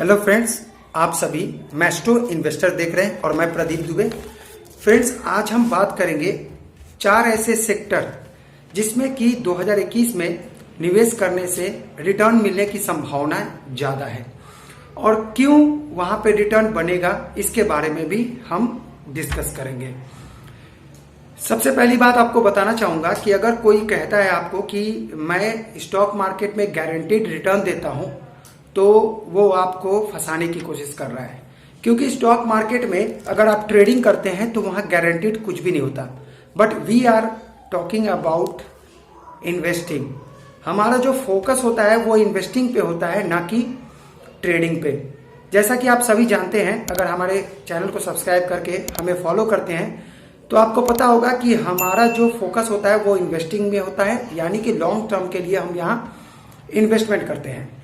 Hello friends, आप सभी Maestro investor देख रहे हैं और मैं प्रदीप दुबे। फ्रेंड्स, आज हम बात करेंगे 4 ऐसे सेक्टर जिसमें कि 2021 में निवेश करने से रिटर्न मिलने की संभावना ज़्यादा है और क्यों वहां पे रिटर्न बनेगा इसके बारे में भी हम डिस्कस करेंगे। सबसे पहली बात आपको बताना चाहूंगा कि अगर कोई कहता है आपको कि मैं स्टॉक मार्केट में गारंटीड रिटर्न देता हूं, तो वो आपको फंसाने की कोशिश कर रहा है, क्योंकि स्टॉक मार्केट में अगर आप ट्रेडिंग करते हैं तो वहां गारंटीड कुछ भी नहीं होता। But we are talking about investing. हमारा जो फोकस होता है वो इन्वेस्टिंग पे होता है, ना कि ट्रेडिंग पे। जैसा कि आप सभी जानते हैं, अगर हमारे चैनल को सब्सक्राइब करके हमें फॉलो करते हैं तो आपको पता होगा कि हमारा जो फोकस होता है वो इन्वेस्टिंग में होता है, यानी कि लॉन्ग टर्म के लिए हम यहाँ इन्वेस्टमेंट करते हैं।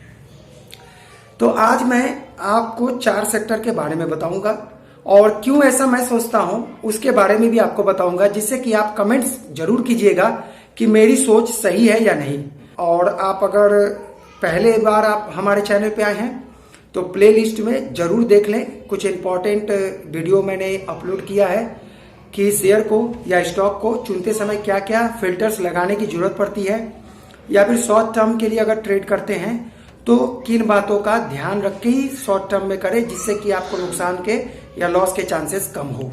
तो आज मैं आपको 4 सेक्टर के बारे में बताऊंगा और क्यों ऐसा मैं सोचता हूं उसके बारे में भी आपको बताऊंगा, जिससे कि आप कमेंट्स जरूर कीजिएगा कि मेरी सोच सही है या नहीं। और आप अगर पहले बार आप हमारे चैनल पे आए हैं तो प्लेलिस्ट में जरूर देख लें। कुछ इंपॉर्टेंट वीडियो मैंने अपलोड किया है कि शेयर को या स्टॉक को चुनते समय क्या क्या फिल्टर्स लगाने की जरूरत पड़ती है, या फिर शॉर्ट टर्म के लिए अगर ट्रेड करते हैं तो किन बातों का ध्यान रख के ही शॉर्ट टर्म में करें, जिससे कि आपको नुकसान के या लॉस के चांसेस कम हो।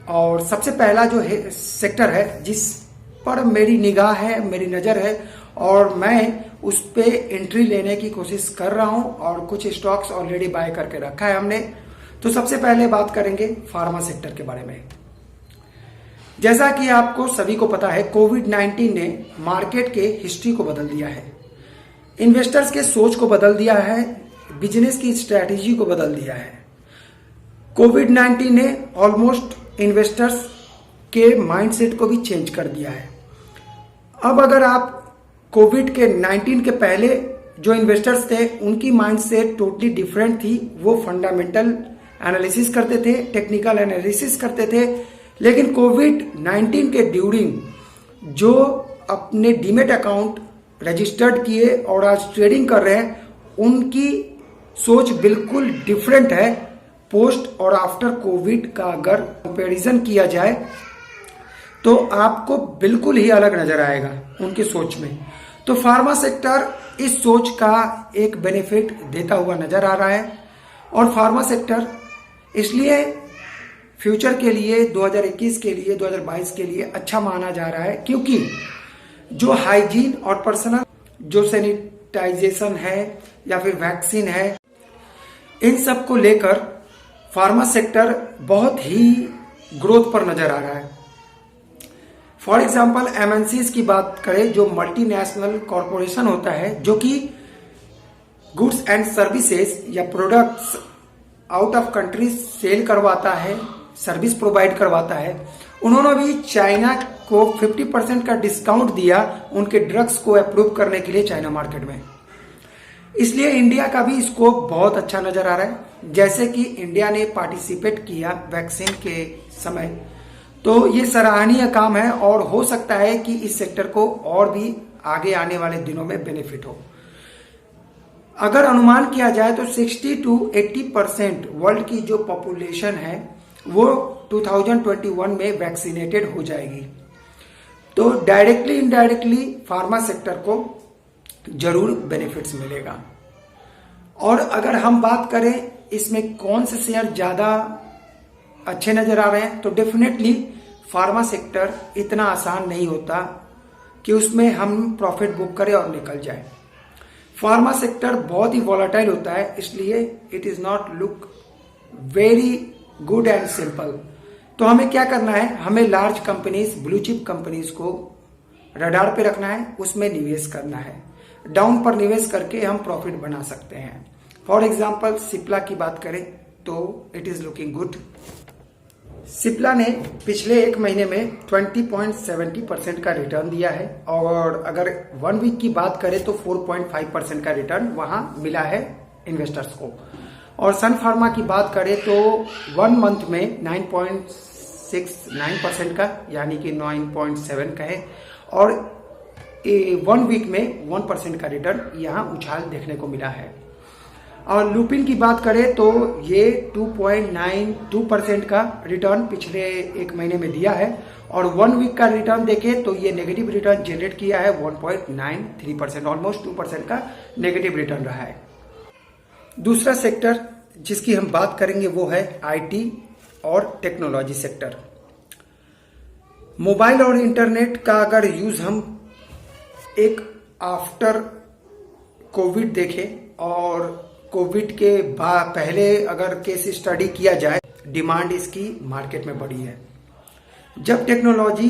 और सबसे पहला जो है सेक्टर है जिस पर मेरी निगाह है, मेरी नज़र है और मैं उस पे एंट्री लेने की कोशिश कर रहा हूं और कुछ स्टॉक्स ऑलरेडी बाय करके रखा है हमने। तो सबसे पहले बात करेंगे फार्मा सेक्टर के बारे में। जैसा कि आपको सभी को पता है, कोविड-19 ने मार्केट के हिस्ट्री को बदल दिया है, इन्वेस्टर्स के सोच को बदल दिया है, बिजनेस की स्ट्रैटेजी को बदल दिया है। कोविड-19 ने ऑलमोस्ट इन्वेस्टर्स के माइंडसेट को भी चेंज कर दिया है। अब अगर आप कोविड के 19 के पहले जो इन्वेस्टर्स थे उनकी माइंडसेट टोटली डिफरेंट थी। वो फंडामेंटल एनालिसिस करते थे, टेक्निकल एनालिसिस करते थे। लेकिन कोविड-19 के ड्यूरिंग जो अपने डीमेट अकाउंट रजिस्टर्ड किए और आज ट्रेडिंग कर रहे हैं, उनकी सोच बिल्कुल डिफरेंट है। पोस्ट और आफ्टर कोविड का अगर कंपैरिजन किया जाए तो आपको बिल्कुल ही अलग नजर आएगा उनकी सोच में। तो फार्मा सेक्टर इस सोच का एक बेनिफिट देता हुआ नजर आ रहा है और फार्मा सेक्टर इसलिए फ्यूचर के लिए 2021 के लिए 2022 के लिए अच्छा माना जा रहा है, क्योंकि जो हाइजीन और पर्सनल जो सैनिटाइजेशन है या फिर वैक्सीन है, इन सब को लेकर फार्मा सेक्टर बहुत ही ग्रोथ पर नजर आ रहा है। फॉर एग्जांपल एमएनसीज की बात करें, जो मल्टीनेशनल कॉरपोरेशन होता है जो कि गुड्स एंड सर्विसेज या products out of country sell करवाता है, सर्विस प्रोवाइड करवाता है, उन्होंने भी चाइना को 50% का डिस्काउंट दिया उनके ड्रग्स को अप्रूव करने के लिए चाइना मार्केट में। इसलिए इंडिया का भी स्कोप बहुत अच्छा नजर आ रहा है। जैसे कि इंडिया ने पार्टिसिपेट किया वैक्सीन के समय, तो ये सराहनीय काम है और हो सकता है कि इस सेक्टर को और भी आगे आने वाले दिनों में बेनिफिट हो। अगर अनुमान किया जाए तो 60 to 80% वर्ल्ड की जो पॉपुलेशन है वो 2021 में वैक्सीनेटेड हो जाएगी। तो डायरेक्टली इनडायरेक्टली फार्मा सेक्टर को जरूर बेनिफिट्स मिलेगा। और अगर हम बात करें इसमें कौन से शेयर ज्यादा अच्छे नजर आ रहे हैं, तो डेफिनेटली फार्मा सेक्टर इतना आसान नहीं होता कि उसमें हम प्रॉफिट बुक करें और निकल जाए। फार्मा सेक्टर बहुत ही वॉलेटाइल होता है, इसलिए it is not look very good and simple. तो हमें क्या करना है, हमें large companies, blue chip companies को रडार पे रखना है, उसमें निवेश करना है। डाउन पर निवेश करके हम प्रॉफिट बना सकते हैं। फॉर एग्जांपल सिप्ला की बात करें तो it is looking good. Cipla ने पिछले 1 महीने में 20.70% का रिटर्न दिया है और अगर 1 वीक की बात करें तो 4.5% का रिटर्न वहां मिला है इन्वेस्टर्स को। और सन फार्मा की बात करें तो 1 मंथ में 9.69% का, यानी कि 9.7 का है, और 1 वीक में 1% का रिटर्न यहाँ उछाल देखने को मिला है। और लुपिन की बात करें तो ये 2.92% का रिटर्न पिछले एक महीने में दिया है और 1 वीक का रिटर्न देखें तो ये नेगेटिव रिटर्न जनरेट किया है 1.93%, ऑलमोस्ट 2% का नेगेटिव रिटर्न रहा है। दूसरा सेक्टर जिसकी हम बात करेंगे वो है आईटी और टेक्नोलॉजी सेक्टर। मोबाइल और इंटरनेट का अगर यूज हम एक आफ्टर कोविड देखें और कोविड के पहले अगर केस स्टडी किया जाए, डिमांड इसकी मार्केट में बढ़ी है। जब टेक्नोलॉजी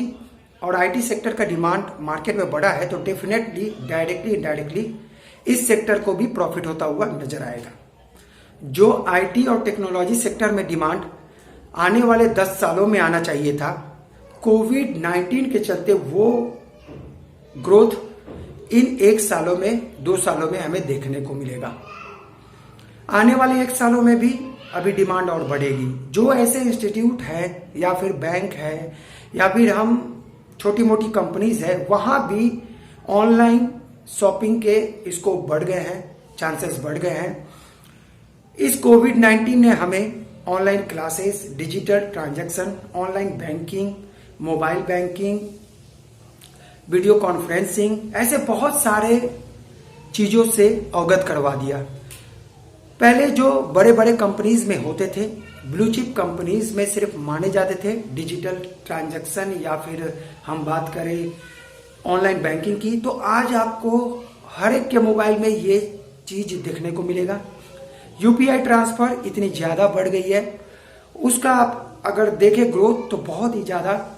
और आईटी सेक्टर का डिमांड मार्केट में बढ़ा है तो डेफिनेटली डायरेक्टली इनडायरेक्टली इस सेक्टर को भी प्रॉफिट होता हुआ नजर आएगा। जो आईटी और टेक्नोलॉजी सेक्टर में डिमांड आने वाले 10 सालों में आना चाहिए था, कोविड-19 के चलते वो ग्रोथ इन 1 सालों में 2 सालों में हमें देखने को मिलेगा। आने वाले 1 सालों में भी अभी डिमांड और बढ़ेगी। जो ऐसे इंस्टीट्यूट है या फिर बैंक है या फिर हम छोटी मोटी कंपनीज है, वहां भी ऑनलाइन शॉपिंग के इसको बढ़ गए हैं, चांसेस बढ़ गए हैं। इस कोविड-19 ने हमें online classes, digital transaction, online banking, mobile banking, video conferencing, ऐसे बहुत सारे चीजों से अवगत करवा दिया। पहले जो बड़े बड़े कंपनीज में होते थे, ब्लू चिप कंपनीज में सिर्फ माने जाते थे डिजिटल ट्रांजैक्शन या फिर हम बात करें ऑनलाइन बैंकिंग की, तो आज आपको हर एक के मोबाइल में ये चीज देखने को मिलेगा। यूपीआई ट्रांसफर इतनी ज्यादा बढ़ गई है, उसका आप अगर देखें ग्रोथ तो बहुत ही ज्यादा,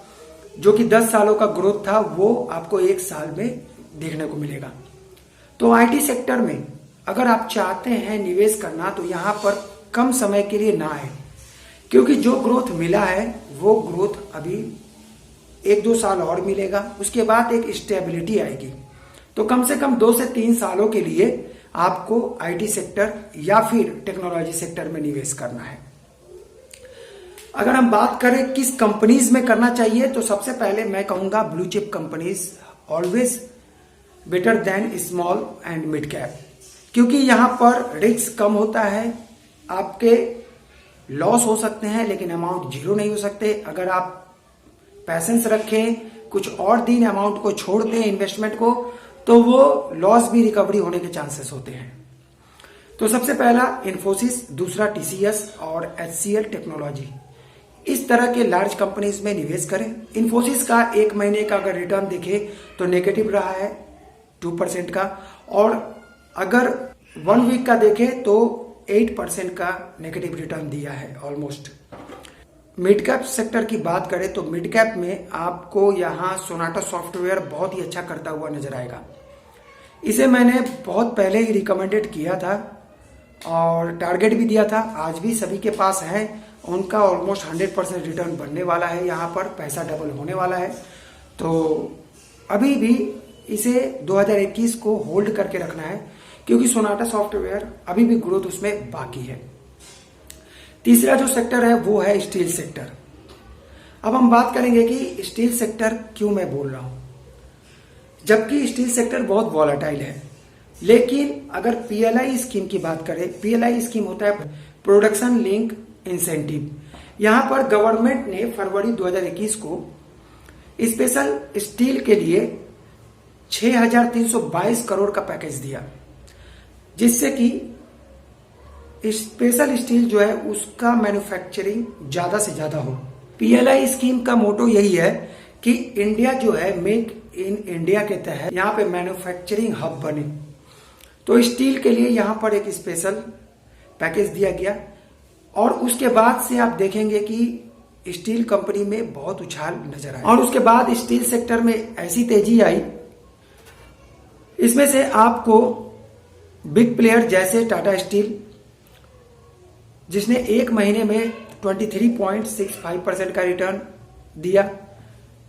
जो कि 10 सालों का ग्रोथ था वो आपको 1 साल में देखने को मिलेगा। तो आईटी सेक्टर में अगर आप चाहते हैं निवेश करना तो यहां पर कम समय के लिए ना आए, क्योंकि जो ग्रोथ मिला है वो ग्रोथ अभी 1-2 साल और मिलेगा, उसके बाद एक स्टेबिलिटी आएगी। तो कम से कम 2 से 3 सालों के लिए आपको आईटी सेक्टर या फिर टेक्नोलॉजी सेक्टर में निवेश करना है। अगर हम बात करें किस कंपनीज में करना चाहिए तो सबसे पहले मैं कहूंगा blue chip companies always better than small and mid cap, क्योंकि यहां पर रिस्क कम होता है। आपके लॉस हो सकते हैं लेकिन अमाउंट जीरो नहीं हो सकते। अगर आप पैसेंस रखें, कुछ और दिन अमाउंट को छोड़ दें इन्वेस्टमेंट को, तो वो लॉस भी रिकवरी होने के चांसेस होते हैं। तो सबसे पहला इन्फोसिस, दूसरा टीसीएस और एचसीएल टेक्नोलॉजी, इस तरह के लार्ज कंपनीज में निवेश करें। इन्फोसिस का 1 महीने का अगर रिटर्न देखें तो नेगेटिव रहा है 2% का, और अगर 1 वीक का देखें तो 8% का नेगेटिव रिटर्न दिया है ऑलमोस्ट। मिड कैप सेक्टर की बात करें तो मिड कैप में आपको यहाँ सोनाटा सॉफ्टवेयर बहुत ही अच्छा करता हुआ नजर आएगा। इसे मैंने बहुत पहले ही रिकमेंडेड किया था और टारगेट भी दिया था, आज भी सभी के पास है। उनका ऑलमोस्ट 100% रिटर्न बनने वाला है, यहाँ पर पैसा डबल होने वाला है। तो अभी भी इसे 2021 को होल्ड करके रखना है, क्योंकि सोनाटा सॉफ्टवेयर अभी भी ग्रोथ उसमें बाकी है। तीसरा जो सेक्टर है वो है स्टील सेक्टर। अब हम बात करेंगे कि स्टील सेक्टर क्यों मैं बोल रहा हूं, जबकि स्टील सेक्टर बहुत वॉलेटाइल है। लेकिन अगर पीएलआई स्कीम की बात करें, पीएलआई स्कीम होता है प्रोडक्शन लिंक इंसेंटिव। यहां पर गवर्नमेंट ने फरवरी 2021 को स्पेशल स्टील के लिए 6,322 करोड़ का पैकेज दिया, जिससे कि स्पेशल स्टील जो है उसका मैन्युफैक्चरिंग ज्यादा से ज्यादा हो। पीएलआई स्कीम का मोटो यही है कि इंडिया जो है मेक इन इंडिया के तहत यहाँ पे मैन्युफैक्चरिंग हब बने। तो स्टील के लिए यहाँ पर एक स्पेशल पैकेज दिया गया और उसके बाद से आप देखेंगे कि स्टील कंपनी में बहुत उछाल नजर आया। और उसके बाद स्टील सेक्टर में ऐसी तेजी आई, इसमें से आपको बिग प्लेयर जैसे टाटा स्टील, जिसने 1 महीने में 23.65% का रिटर्न दिया।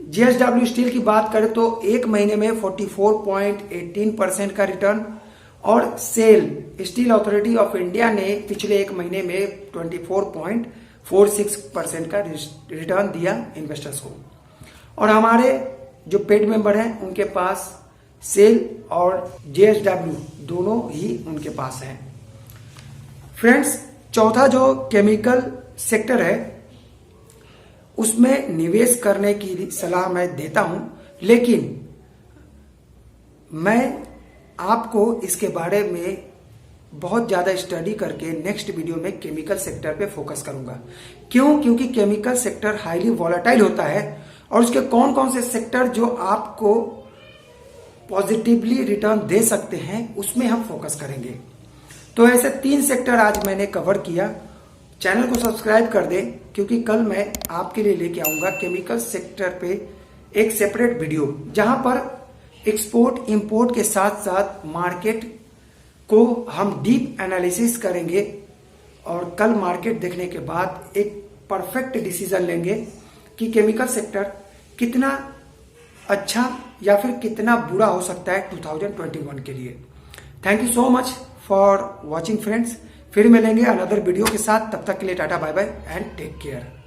जेएसडब्ल्यू स्टील की बात करें तो 1 महीने में 44.18% का रिटर्न, और SAIL Steel Authority of India ने पिछले 1 महीने में 24.46% का रिटर्न दिया इन्वेस्टर्स को। और हमारे जो पेड मेंबर हैं उनके पास सेल और जेएसडब्ल्यू दोनों ही उनके पास हैं। फ्रेंड्स, चौथा जो केमिकल सेक्टर है उसमें निवेश करने की सलाह मैं देता हूं, लेकिन मैं आपको इसके बारे में बहुत ज़्यादा स्टडी करके नेक्स्ट वीडियो में केमिकल सेक्टर पे फोकस करूंगा। क्यों? क्योंकि केमिकल सेक्टर हाईली वॉलेटाइल होता है और उसके कौन कौन से सेक्टर जो आपको पॉजिटिवली रिटर्न दे सकते हैं उसमें हम फोकस करेंगे। तो ऐसे 3 सेक्टर आज मैंने कवर किया। चैनल को सब्सक्राइब कर दें, क्योंकि कल मैं आपके लिए लेके आऊंगा केमिकल सेक्टर पे एक सेपरेट वीडियो, जहां पर एक्सपोर्ट इंपोर्ट के साथ साथ मार्केट को हम डीप एनालिसिस करेंगे और कल मार्केट देखने के बाद एक परफेक्ट डिसीजन लेंगे कि केमिकल सेक्टर कितना अच्छा या फिर कितना बुरा हो सकता है 2021 के लिए। Thank you so much for watching friends. फिर मिलेंगे अनदर वीडियो के साथ, तब तक के लिए tata bye bye and take care.